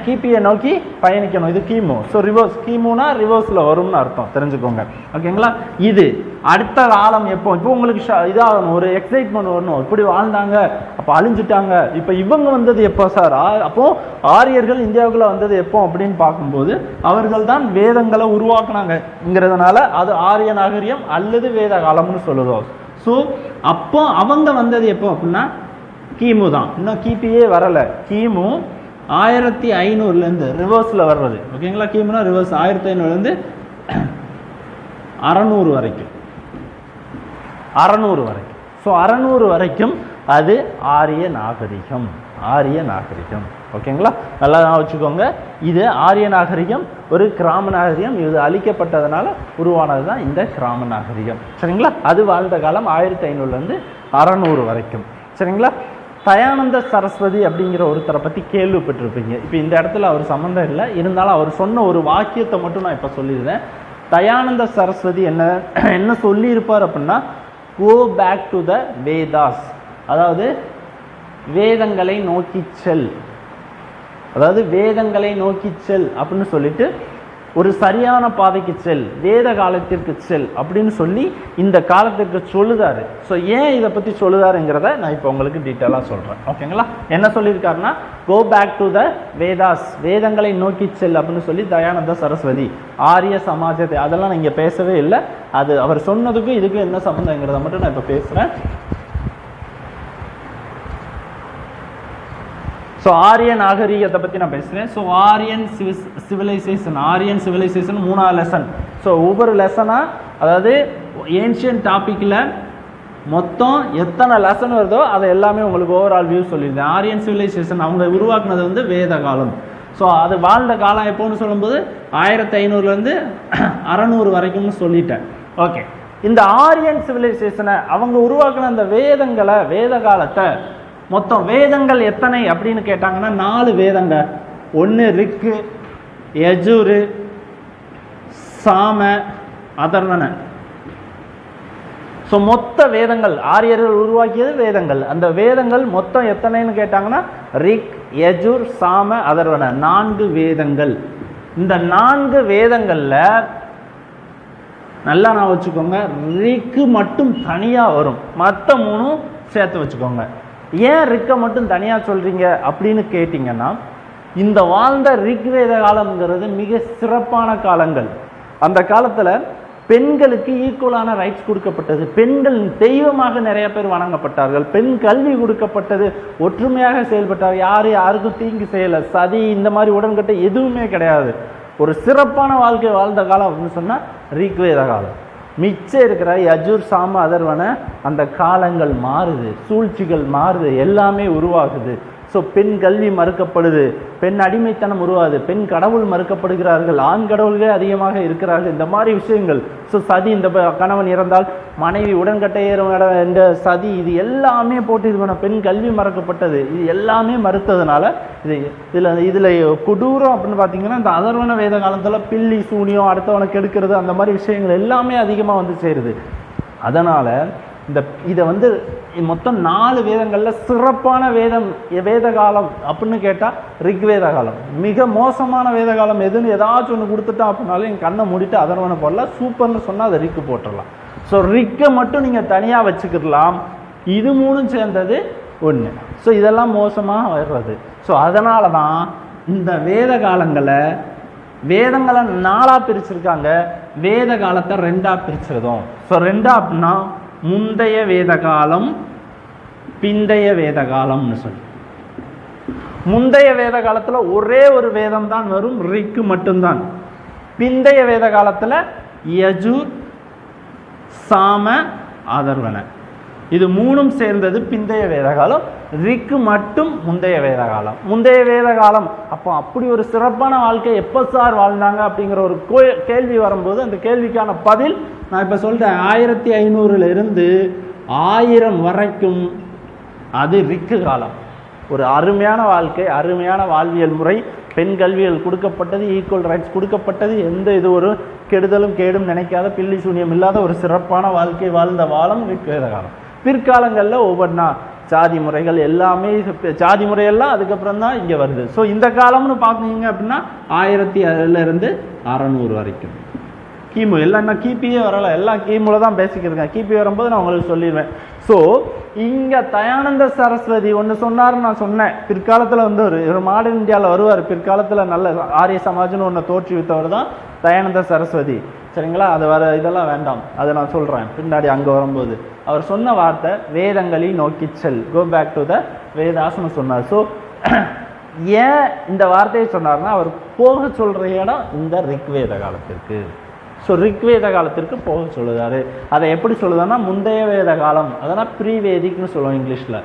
கிபியை நோக்கி பயணிக்கணும். இது கிமு. ஸோ ரிவர்ஸ், கிமுனா ரிவர்ஸில் வரும்னு அர்த்தம், தெரிஞ்சுக்கோங்க. ஓகேங்களா? இது அடுத்த காலம் எப்போ, இப்போ உங்களுக்கு இதாகணும், ஒரு எக்ஸைட்மெண்ட் வரணும். இப்படி வாழ்ந்தாங்க, அப்போ அழிஞ்சிட்டாங்க, இப்போ இவங்க வந்தது எப்போ சார்? அப்போ ஆரியர்கள் இந்தியாவுக்குள்ள வந்தது எப்போ அப்படின்னு பார்க்கும்போது அவர்கள் தான் வேதங்களை உருவாக்குனாங்கிறதுனால அது ஆரிய நாகரிகம் அல்லது வேத காலம்னு சொல்லுதோம். ஸோ அப்போ அவங்க வந்தது எப்போ அப்படின்னா கிமு தான். இன்னும் கிபியே வரலை. கிமு 1500 ரிவர்ஸில் வர்றது. ஓகேங்களா? கிமுனா ரிவர்ஸ் 1500 600 வரைக்கும். 600 வரைக்கும். ஸோ 600 வரைக்கும் அது ஆரிய நாகரிகம். ஆரிய நாகரிகம். ஓகேங்களா? நல்லா வச்சுக்கோங்க. இது ஆரிய நாகரிகம் ஒரு கிராம நாகரிகம். இது அழிக்கப்பட்டதுனால உருவானது தான் இந்த கிராம நாகரிகம். சரிங்களா? அது வாழ்ந்த காலம் 1500 600 வரைக்கும். சரிங்களா? தயானந்த சரஸ்வதி அப்படிங்கிற ஒருத்தரை பற்றி கேள்விப்பட்டிருப்பீங்க. இப்போ இந்த இடத்துல அவர் சம்மந்தம் இல்லை, இருந்தாலும் அவர் சொன்ன ஒரு வாக்கியத்தை மட்டும் நான் இப்போ சொல்லியிருந்தேன். தயானந்த சரஸ்வதி என்ன சொல்லியிருப்பார் அப்படின்னா go back to the Vedas, அதாவது வேதங்களை நோக்கி செல், அதாவது வேதங்களை நோக்கி செல் அப்படின்னு சொல்லிட்டு ஒரு சரியான பாதைக்கு செல், வேத காலத்திற்கு செல் அப்படின்னு சொல்லி இந்த காலத்திற்கு சொல்லுதாரு. ஸோ ஏன் இதை பற்றி சொல்லுதாருங்கிறத நான் இப்போ உங்களுக்கு டீட்டெயிலாக சொல்கிறேன். ஓகேங்களா? என்ன சொல்லியிருக்காருன்னா go back to the Vedas, வேதங்களை நோக்கி செல் அப்படின்னு சொல்லி தயானந்த சரஸ்வதி ஆரிய சமாஜத்தை, அதெல்லாம் நான் இங்கே பேசவே இல்லை. அது அவர் சொன்னதுக்கும் இதுக்கும் என்ன சம்மந்தங்கிறத மட்டும் நான் இப்போ பேசுகிறேன். ஸோ ஆரிய நாகரிகத்தை பற்றி நான் பேசுகிறேன். So Aryan civilisation, Aryan civilisation 3வது லெசன். ஸோ ஒவ்வொரு லெசனாக, அதாவது ஏன்ஷியன் டாப்பிக்கில் மொத்தம் எத்தனை லெசன் வருதோ அதை எல்லாமே உங்களுக்கு ஓவரால் வியூ சொல்லியிருந்தேன். ஆரியன் சிவிலைசேஷன் அவங்க உருவாக்குனது வேத காலம். ஸோ அது வாழ்ந்த காலம் எப்போன்னு சொல்லும்போது 1500 600 வரைக்கும்னு சொல்லிட்டேன். ஓகே, இந்த ஆரியன் சிவிலைசேஷனை அவங்க உருவாக்குன அந்த வேதங்களை, வேத காலத்தை, மொத்தம் வேதங்கள் எத்தனை அப்படின்னு கேட்டாங்கன்னா 4 வேதங்க. 1 ரிக்கு, யஜுரு, சாம, அதர்வன. ஸோ மொத்த வேதங்கள் ஆரியர்கள் உருவாக்கியது வேதங்கள். அந்த வேதங்கள் மொத்தம் எத்தனைன்னு கேட்டாங்கன்னா ரிக், யஜுர், சாம, அதர்வன 4 வேதங்கள். இந்த 4 வேதங்கள்ல நல்லா நான் வச்சுக்கோங்க, ரிக்கு மட்டும் தனியா வரும், மற்ற 3 சேர்த்து வச்சுக்கோங்க. ஏன் ரிக்கை மட்டும் தனியாக சொல்கிறீங்க அப்படின்னு கேட்டிங்கன்னா, இந்த வாழ்ந்த ரிக்வேத காலம்ங்கிறது மிக சிறப்பான காலங்கள். அந்த காலத்தில் பெண்களுக்கு ஈக்குவலான ரைட்ஸ் கொடுக்கப்பட்டது, பெண்கள் தெய்வமாக நிறைய பேர் வணங்கப்பட்டார்கள், பெண் கல்வி கொடுக்கப்பட்டது, ஒற்றுமையாக செயல்பட்டார், யாருக்கும் தீங்கு செய்யலை, சதி இந்த மாதிரி உடன்கட்டை எதுவுமே கிடையாது. ஒரு சிறப்பான வாழ்க்கை வாழ்ந்த காலம் அப்படின்னு சொன்னால் ரிக்வேத காலம். மிச்சம் இருக்கிற யஜுர் சாம அதர்வன அந்த காலங்கள் மாறுது, சூழ்ச்சிகள் மாறுது, எல்லாமே உருவாகுது. ஸோ பெண் கல்வி மறுக்கப்படுது, பெண் அடிமைத்தனம் உருவாகுது, பெண் கடவுள் மறுக்கப்படுகிறார்கள், ஆண் கடவுள்களே அதிகமாக இருக்கிறார்கள், இந்த மாதிரி விஷயங்கள். ஸோ சதி, இந்த கணவன் இறந்தால் மனைவி உடன்கட்டை இந்த சதி, இது எல்லாமே போட்டு இது பண்ண பெண் கல்வி மறக்கப்பட்டது. இது எல்லாமே மறுத்ததுனால இதில் கொடூரம் அப்படின்னு பார்த்தீங்கன்னா இந்த அதர்வன வேத காலத்தில் பில்லி சூனியம், அடுத்தவனுக்கு எடுக்கிறது, அந்த மாதிரி விஷயங்கள் எல்லாமே அதிகமாக வந்து சேருது. அதனால் இதை வந்து மொத்தம் 4 வேதங்களில் சிறப்பான வேத காலம் அப்படின்னு கேட்டால் ரிக்வேத காலம். மிக மோசமான வேத காலம் எதுன்னு ஏதாச்சும் ஒன்று கொடுத்துட்டோம் அப்படின்னாலும் என் கண்ணை மூடிட்டு அதர்வனை போடலாம், சூப்பர்னு சொன்னால் அதை ரிக்கு போட்டுடலாம். ஸோ ரிக்கை மட்டும் நீங்கள் தனியாக வச்சுக்கிடலாம், இது 3 சேர்ந்தது ஒன்று. ஸோ இதெல்லாம் மோசமாக வர்றது. ஸோ அதனால தான் இந்த வேத வேதங்களை 4ஆக பிரிச்சிருக்காங்க, வேத காலத்தை 2ஆக பிரிச்சிருந்தோம். ஸோ 2 அப்படின்னா முந்தைய வேத காலம், பிந்தைய வேத காலம்னு சொல்லி. முந்தைய வேத காலத்தில் ஒரே ஒரு வேதம் தான் வரும், ரிக்கு மட்டும்தான். பிந்தைய வேத காலத்தில் யஜுர் சாம அதர்வன, இது 3ம் சேர்ந்தது பிந்தைய வேத காலம். ரிக்கு மட்டும் முந்தைய வேத காலம். முந்தைய வேத காலம் அப்போ அப்படி ஒரு சிறப்பான வாழ்க்கை எப்போ சார் வாழ்ந்தாங்க அப்படிங்கிற ஒரு கேள்வி வரும்போது அந்த கேள்விக்கான பதில் நான் இப்போ சொல்லிட்டேன். 1500 1000 வரைக்கும் அது ரிக்கு காலம். ஒரு அருமையான வாழ்க்கை, அருமையான வாழ்வியல் முறை, பெண் கல்விகள் கொடுக்கப்பட்டது, ஈக்குவல் ரைட்ஸ் கொடுக்கப்பட்டது, எந்த இது ஒரு கெடுதலும் கேடும் நினைக்காத, பில்லி சூனியம் இல்லாத ஒரு சிறப்பான வாழ்க்கை வாழ்ந்த காலம் ரிக்வேத காலம். பிற்காலங்களில் ஒவ்வொன்றா ஜாதி முறைகள் எல்லாமே, ஜாதி முறையெல்லாம் அதுக்கப்புறம் தான் இங்கே வருது. ஸோ இந்த காலம்னு பார்க்குறீங்க அப்படின்னா 1007 600 வரைக்கும். கிமு எல்லாம் இன்னும் கிபியே வரலை, எல்லாம் கிமுல தான் பேசிக்கிருக்கேன். கிபி வரும்போது நான் உங்களுக்கு சொல்லிடுவேன். ஸோ இங்கே தயானந்த சரஸ்வதி ஒன்று சொன்னார்னு நான் சொன்னேன். பிற்காலத்தில் வந்து ஒரு மாடர்ன் இந்தியாவில் வருவார். பிற்காலத்தில் நல்ல ஆரிய சமாஜ்னு ஒன்று தோற்றுவித்தவர் தான் தயானந்த சரஸ்வதி. சரிங்களா? அது இதெல்லாம் வேண்டாம், அதை நான் சொல்கிறேன் பின்னாடி அங்கே வரும்போது. அவர் சொன்ன வார்த்தை வேதங்களை நோக்கி செல், கோ பேக் டு த வேதாஸ்னு சொன்னார். ஸோ ஏன் இந்த வார்த்தையை சொன்னார்னா அவர் போக சொல்கிற இடம் இந்த ரிக்வேத காலத்திற்கு. ஸோ ரிக்வேத காலத்திற்கு போக சொல்லுதாரு. அதை எப்படி சொல்லுதான்னா முந்தைய வேத காலம், அதெல்லாம் ப்ரீ வேதிக்னு சொல்லுவோம் இங்கிலீஷில்.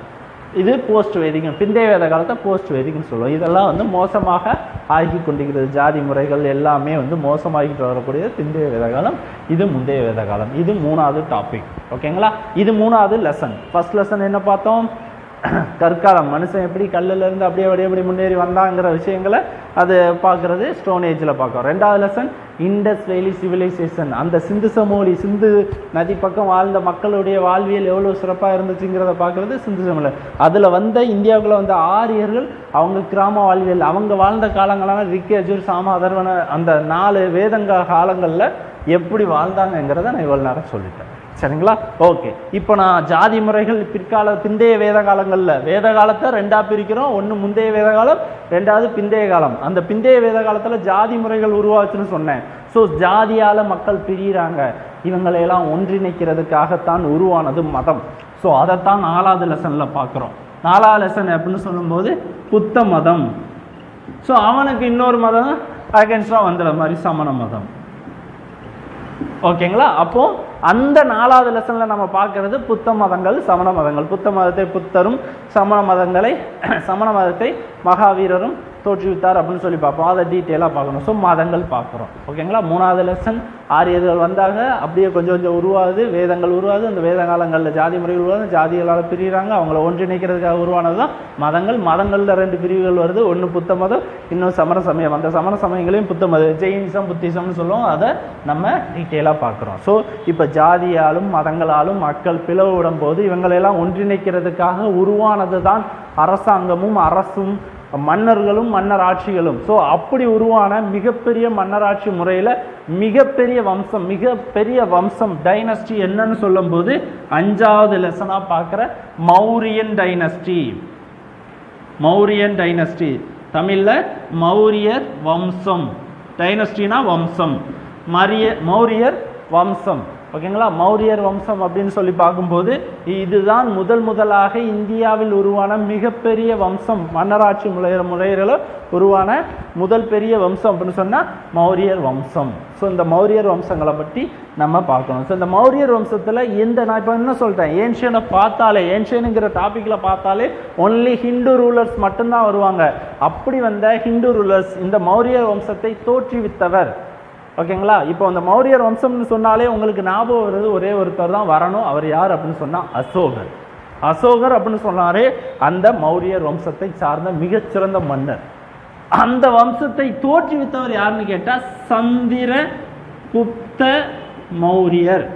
இது போஸ்ட் வேதிக், பிந்தைய வேத காலத்தை போஸ்ட் வேதிக்னு சொல்லுவோம். இதெல்லாம் வந்து மோசமாக ஆகி கொண்டிருக்கிறது, ஜாதி முறைகள் எல்லாமே வந்து மோசமாகிட்டு வரக்கூடியது பிந்தைய வேத காலம், இது முந்தைய வேத காலம். இது 3வது டாபிக். ஓகேங்களா? இது 3வது லெசன். ஃபர்ஸ்ட் லெசன் என்ன பார்த்தோம்? கற்காலம், மனுஷன் எப்படி கல்லிலேருந்து அப்படியே முன்னேறி வந்தாங்கிற விஷயங்களை அது பார்க்குறது ஸ்டோன் ஏஜில் பார்க்குறோம். 2வது லெசன் இண்டஸ் வேலி சிவிலைசேஷன், அந்த சிந்து சமவெளி, சிந்து நதி பக்கம் வாழ்ந்த மக்களுடைய வாழ்வியல் எவ்வளோ சிறப்பாக இருந்துச்சுங்கிறத பார்க்குறது சிந்து சமவெளி. அதில் வந்த இந்தியாவுக்குள்ள வந்த ஆரியர்கள், அவங்க கிராம வாழ்வியல், அவங்க வாழ்ந்த காலங்களான ரிக் யஜுர் சாம அதர்வன அந்த 4 வேதங்க காலங்களில் எப்படி வாழ்ந்தாங்கங்கிறத நான் இவ்வளோ நேரம் சொல்லிட்டேன். சரிங்களா? ஓகே. இப்போ நான் ஜாதி முறைகள் பிந்தைய வேத காலங்களில், வேத காலத்தை 2ஆக பிரிக்கிறோம். ஒன்று முந்தைய வேத காலம், 2வது பிந்தைய காலம். அந்த பிந்தைய வேத காலத்தில் ஜாதி முறைகள் உருவாச்சுன்னு சொன்னேன். ஸோ ஜாதியால் மக்கள் பிரிகிறாங்க, இவங்களையெல்லாம் ஒன்றிணைக்கிறதுக்காகத்தான் உருவானது மதம். ஸோ அதைத்தான் 4வது லெசனில் பார்க்குறோம். 4வது லெசன் அப்படின்னு சொல்லும்போது புத்த மதம். ஸோ அவனுக்கு இன்னொரு மதம் அகேன்ஸ்டாக வந்துடுற மாதிரி சமண மதம். ஓகேங்களா? அப்போ அந்த 4வது லெசன்ல நம்ம பார்க்கறது புத்த மதங்கள், சமண மதங்கள். புத்த மதத்தை புத்தரும், சமண மதத்தை மகாவீரரும் தோற்றுவித்தார் அப்படின்னு சொல்லி பார்ப்போம். அதை டீட்டெயிலாக பார்க்கணும். ஸோ மதங்கள் பார்க்குறோம். ஓகேங்களா? 3வது லெசன் ஆரியர்கள் வந்தாங்க, அப்படியே கொஞ்சம் உருவாகுது, வேதங்கள் உருவாது. அந்த வேத காலங்களில் ஜாதி முறைகள் உருவாது, ஜாதிகளால் பிரிகிறாங்க, அவங்கள ஒன்றிணைக்கிறதுக்காக உருவானது தான் மதங்கள். மதங்களில் 2 பிரிவுகள் வருது, ஒன்று புத்த மதம், இன்னும் சமண சமயம். அந்த சமண சமயங்களையும் புத்த மதம், ஜெயினிசம், புத்திசம்னு சொல்லுவோம். அதை நம்ம டீட்டெயிலாக பார்க்குறோம். ஸோ இப்போ ஜாதியாலும் மதங்களாலும் மக்கள் பிளவுவிடும் போது இவங்களெல்லாம் ஒன்றிணைக்கிறதுக்காக உருவானது தான் அரசாங்கமும் அரசும் மன்னர்களும் மன்னர் ஆட்சிகளும். ஸோ அப்படி உருவான மிகப்பெரிய மன்னராட்சி முறையில் மிகப்பெரிய வம்சம் டைனஸ்டி என்னன்னு சொல்லும் போது 5வது லெசனாக பார்க்குற மௌரியன் டைனஸ்டி. தமிழில் மௌரியர் வம்சம், டைனஸ்டினா வம்சம். மௌரியர் வம்சம். ஓகேங்களா, மௌரியர் வம்சம் அப்படின்னு சொல்லி பார்க்கும்போது இதுதான் முதலாக இந்தியாவில் உருவான மிகப்பெரிய வம்சம். மன்னராட்சி முறையில் உருவான முதல் பெரிய வம்சம் அப்படின்னு சொன்னால் மௌரியர் வம்சம். ஸோ இந்த மௌரியர் வம்சங்களை பற்றி நம்ம பார்க்கணும். ஸோ இந்த மௌரியர் வம்சத்தில் நான் இப்போ என்ன சொல்லிட்டேன், ஏன்ஷியனை பார்த்தாலே, ஏன்ஷியனுங்கிற டாப்பிக்கில் பார்த்தாலே ஒன்லி ஹிந்து ரூலர்ஸ் மட்டும்தான் வருவாங்க. அப்படி வந்த ஹிந்து ரூலர்ஸ் இந்த மௌரியர் வம்சத்தை தோற்றுவித்தவர். ஓகேங்களா, இப்போ அந்த மௌரியர் வம்சம்னு சொன்னாலே உங்களுக்கு ஞாபகம் வருது ஒரே ஒருத்தர் தான் வரணும். அவர் யார் அப்படின்னு சொன்னால் அசோகர். அசோகர் அப்படின்னு சொன்னாரே அந்த மௌரியர் வம்சத்தை சார்ந்த மிகச்சிறந்த மன்னர். அந்த வம்சத்தை தோற்றுவித்தவர் யாருன்னு கேட்டால் சந்திரகுப்த மௌரியர்.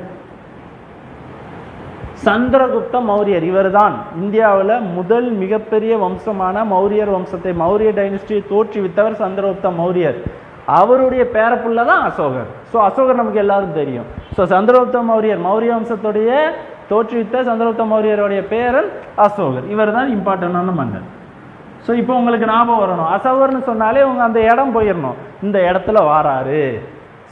சந்திரகுப்த மௌரியர் இவர் தான் இந்தியாவில் முதல் மிகப்பெரிய வம்சமான மௌரியர் வம்சத்தை, மௌரிய டைனஸ்டியை தோற்றுவித்தவர் சந்திரகுப்த மௌரியர். அவருடைய பேரப்புள்ள தான் அசோகர். ஸோ அசோகர் நமக்கு எல்லாரும் தெரியும். ஸோ சந்திரகுப்த மௌரியர், மௌரிய வம்சத்துடைய தோற்றுவித்த சந்திரகுப்த மௌரியருடைய பேரன் அசோகர். இவர் தான் இம்பார்ட்டண்டான மன்னர். ஸோ இப்போ உங்களுக்கு ஞாபகம் வரணும், அசோகர்னு சொன்னாலே உங்க அந்த இடம் போயிடணும், இந்த இடத்துல வாராரு.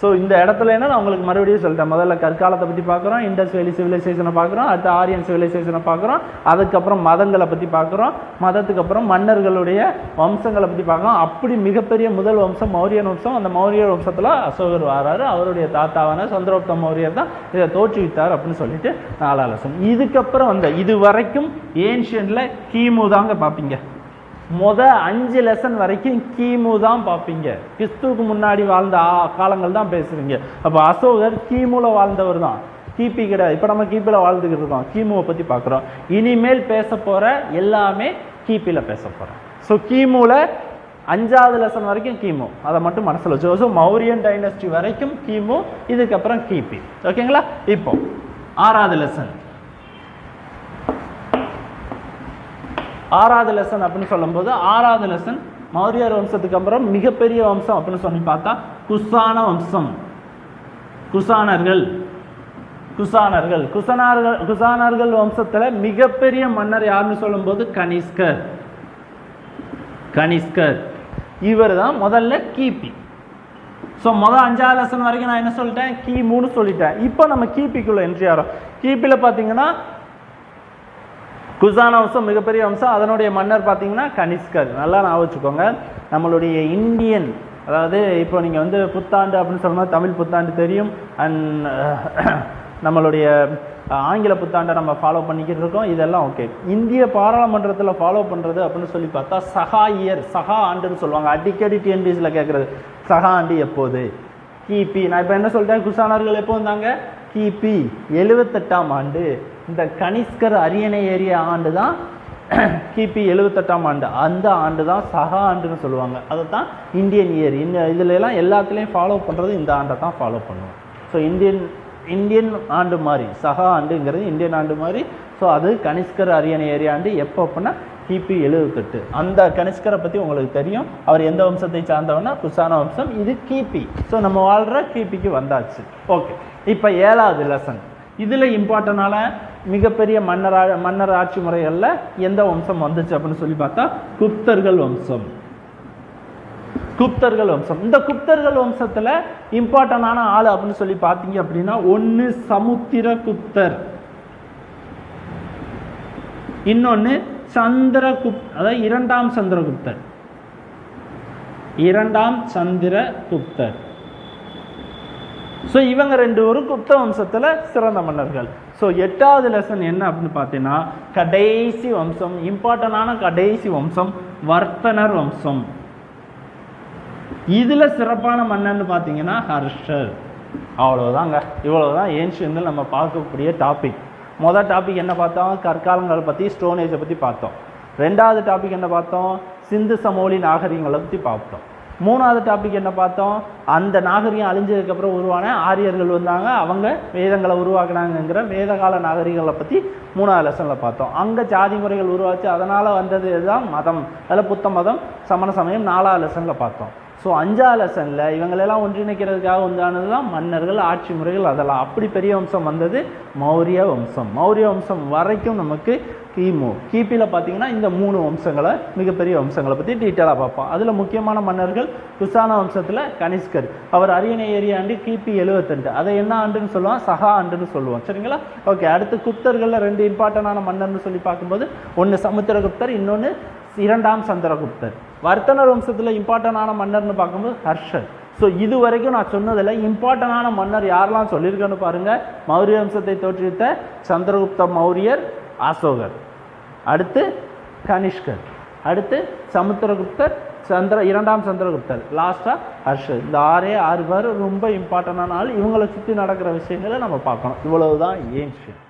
ஸோ இந்த இடத்துல என்ன நான் உங்களுக்கு மறுபடியும் சொல்லிட்டேன். முதல்ல கற்காலத்தை பற்றி பார்க்குறோம், இண்டஸ் வேலி சிவிலைசேஷனை பார்க்குறோம், அடுத்து ஆரியன் சிவிலைசேஷனை பார்க்குறோம், அதுக்கப்புறம் மதங்களை பற்றி பார்க்குறோம், மதத்துக்கு அப்புறம் மன்னர்களுடைய வம்சங்களை பற்றி பார்க்குறோம். அப்படி மிகப்பெரிய முதல் வம்சம் மௌரியன் வம்சம். அந்த மௌரியர் வம்சத்தில் அசோகர் வராரு. அவருடைய தாத்தாவான சந்திரகுப்த மௌரியர் தான் இதை தோற்றுவித்தார் அப்படின்னு சொல்லிட்டு 4 லெசன். இதுக்கப்புறம் இது வரைக்கும் ஏன்ஷியன்ல கிமு தாங்க பார்ப்பீங்க. 5 லெசன் வரைக்கும் கிமு தான் பார்ப்பீங்க. கிறிஸ்துவுக்கு முன்னாடி வாழ்ந்த காலங்கள் தான் பேசுவீங்க. அப்போ அசோகர் கிமுல வாழ்ந்தவர் தான், கிபி கிடையாது. இப்போ நம்ம கிபியில் வாழ்ந்துக்கிட்டு இருக்கோம், கிமுவை பற்றி பார்க்குறோம். இனிமேல் பேச போகிற எல்லாமே கிபியில் பேச போகிறோம். ஸோ கிமுல 5வது லெசன் வரைக்கும் கிமு, அதை மட்டும் மனசில் வச்சு. ஸோ மௌரியன் டைனஸ்டி வரைக்கும் கிமு, இதுக்கப்புறம் கிபி. ஓகேங்களா, இப்போ 6வது லெசன். 6வது லெசன் அப்படின்னு சொல்லும்போது 6வது லெசன் மௌரியர் வம்சத்துக்கு அப்புறம் மிகப்பெரிய வம்சம் அப்படின்னு சொல்லி பார்த்தா குஷான வம்சம். குஷானர்கள் வம்சத்தில் மிகப்பெரிய மன்னர் யாருன்னு சொல்லும்போது கனிஷ்கர். இவர் தான் முதல்ல கிபி. ஸோ 5வது லெசன் வரைக்கும் நான் என்ன சொல்லிட்டேன், கிமுன்னு சொல்லிட்டேன். இப்போ நம்ம கிபிக்குள்ள என்ட்ரி ஆகிறோம். கிபியில் பார்த்தீங்கன்னா குஷான வம்சம் மிகப்பெரிய வம்சம். அதனுடைய மன்னர் பார்த்தீங்கன்னா கனிஷ்கர். நல்லா ஞாபகம் வச்சுக்கோங்க. நம்மளுடைய இந்தியன், அதாவது இப்போ நீங்கள் புத்தாண்டு அப்படின்னு சொல்லும்போது தமிழ் புத்தாண்டு தெரியும், அண்ட் நம்மளுடைய ஆங்கில புத்தாண்டை நம்ம ஃபாலோ பண்ணிக்கிட்டு இருக்கோம். இதெல்லாம் ஓகே. இந்திய பாராளுமன்றத்தில் ஃபாலோ பண்ணுறது அப்படின்னு சொல்லி பார்த்தா சகா ஆண்டுன்னு சொல்லுவாங்க. அடிக்கடி டிஎன்பிஎஸ்சியில் கேட்குறது சகா ஆண்டு எப்போது, கிபி. நான் இப்போ என்ன சொல்லிட்டேன், குஷானர்கள் எப்போ வந்தாங்க, கிபி 78ஆம் ஆண்டு. இந்த கனிஷ்கர் அரியணை ஏறிய ஆண்டு தான் கிபி 78ஆம் ஆண்டு. அந்த ஆண்டு தான் சகா ஆண்டுன்னு சொல்லுவாங்க. அதை தான் இந்தியன் இயர். இதுல எல்லாம் எல்லாத்துலேயும் ஃபாலோ பண்ணுறது இந்த ஆண்டை தான் ஃபாலோ பண்ணுவோம். ஸோ இந்தியன் ஆண்டு மாதிரி சகா ஆண்டுங்கிறது இந்தியன் ஆண்டு மாதிரி. ஸோ அது கனிஷ்கர் அரியணை ஏறிய ஆண்டு எப்போ அப்படின்னா கிபி 78. அந்த கனிஷ்கரை பற்றி உங்களுக்கு தெரியும். அவர் எந்த வம்சத்தை சார்ந்தவனா, குஷான வம்சம். இது கிபி. ஸோ நம்ம வாழ்கிற கிபிக்கு வந்தாச்சு. ஓகே, இப்போ 7வது லெசன். இதில் இம்பார்ட்டனான மிகப்பெரிய மன்னர் ஆட்சி முறைகளில் எந்த வம்சம் வந்துச்சு அப்படின்னு சொல்லி பார்த்தா குப்தர்கள் வம்சம். இந்த குப்தர்கள் வம்சத்தில் இம்பார்ட்டனான ஆள் அப்படின்னு சொல்லி பார்த்தீங்க அப்படின்னா, ஒன்று சமுத்திரகுப்தர், இன்னொன்று அதாவது 2ஆம் சந்திரகுப்தர். ஸோ இவங்க 2 ஒரு குப்த வம்சத்தில் சிறந்த மன்னர்கள். ஸோ 8வது லெசன் என்ன அப்படின்னு பார்த்தீங்கன்னா கடைசி வம்சம், இம்பார்ட்டனான கடைசி வம்சம் வர்த்தனர் வம்சம். இதில் சிறப்பான மன்னர்னு பார்த்தீங்கன்னா ஹர்ஷர். அவ்வளோதாங்க, இவ்வளோதான் ஏன்ஷியன்ல நம்ம பார்க்கக்கூடிய டாபிக். முதல் டாபிக் என்ன பார்த்தோம், கற்காலங்களை பற்றி, ஸ்டோன் ஏஜை பற்றி பார்த்தோம். 2வது டாபிக் என்ன பார்த்தோம், சிந்து சமவெளி நாகரிகங்களை பற்றி பார்த்தோம். 3வது டாபிக் என்ன பார்த்தோம், அந்த நாகரிகம் அழிஞ்சதுக்கப்புறம் உருவான ஆரியர்கள் வந்தாங்க, அவங்க வேதங்களை உருவாக்குனாங்கிற வேதகால நாகரிகங்களை பற்றி 3வது லெசனில் பார்த்தோம். அங்கே ஜாதி முறைகள் உருவாச்சு, அதனால் வந்தது தான் மதம். அதில் புத்த மதம், சமண சமயம் 4வது லெசனில் பார்த்தோம். ஸோ 5ஆம் லெசனில் இவங்களெல்லாம் ஒன்றிணைக்கிறதுக்காக உண்டானது தான் மன்னர்கள், ஆட்சி முறைகள், அதெல்லாம். அப்படி பெரிய வம்சம் வந்தது மௌரிய வம்சம். மௌரிய வம்சம் வரைக்கும் நமக்கு கிபியில் பார்த்தீங்கன்னா இந்த 3 வம்சங்களை, மிகப்பெரிய வம்சங்களை பற்றி டீட்டெயிலாக பார்ப்போம். அதில் முக்கியமான மன்னர்கள் குசான வம்சத்தில் கனிஷ்கர். அவர் அரியணை ஏறிய ஆண்டு கிபி 72. அதை என்ன ஆண்டுன்னு சொல்லுவோம்? சகா ஆண்டுன்னு சொல்லுவோம். சரிங்களா? ஓகே. அடுத்து குப்தர்களில் 2 இம்பார்ட்டண்டான மன்னர்னு சொல்லி பார்க்கும்போது ஒன்று சமுத்திரகுப்தர், இன்னொன்று 2ஆம் சந்திரகுப்தர். வர்த்தனர் வம்சத்தில் இம்பார்ட்டண்டான மன்னர்னு பார்க்கும்போது ஹர்ஷர். ஸோ இது வரைக்கும் நான் சொன்னதில் இம்பார்ட்டண்டான மன்னர் யாரெல்லாம் சொல்லியிருக்கேன்னு பாருங்கள். மௌரிய வம்சத்தை தோற்றுவித்த சந்திரகுப்த மௌரியர், அசோகர், அடுத்து கனிஷ்கர், அடுத்து சமுத்திரகுப்தர், 2ஆம் சந்திரகுப்தர், லாஸ்ட்டாக ஹர்ஷர். இந்த 6 பேர் ரொம்ப இம்பார்ட்டண்டான ஆள். இவங்களை சுற்றி நடக்கிற விஷயங்களை நம்ம பார்க்கணும். இவ்வளவுதான் ஏன் விஷயம்.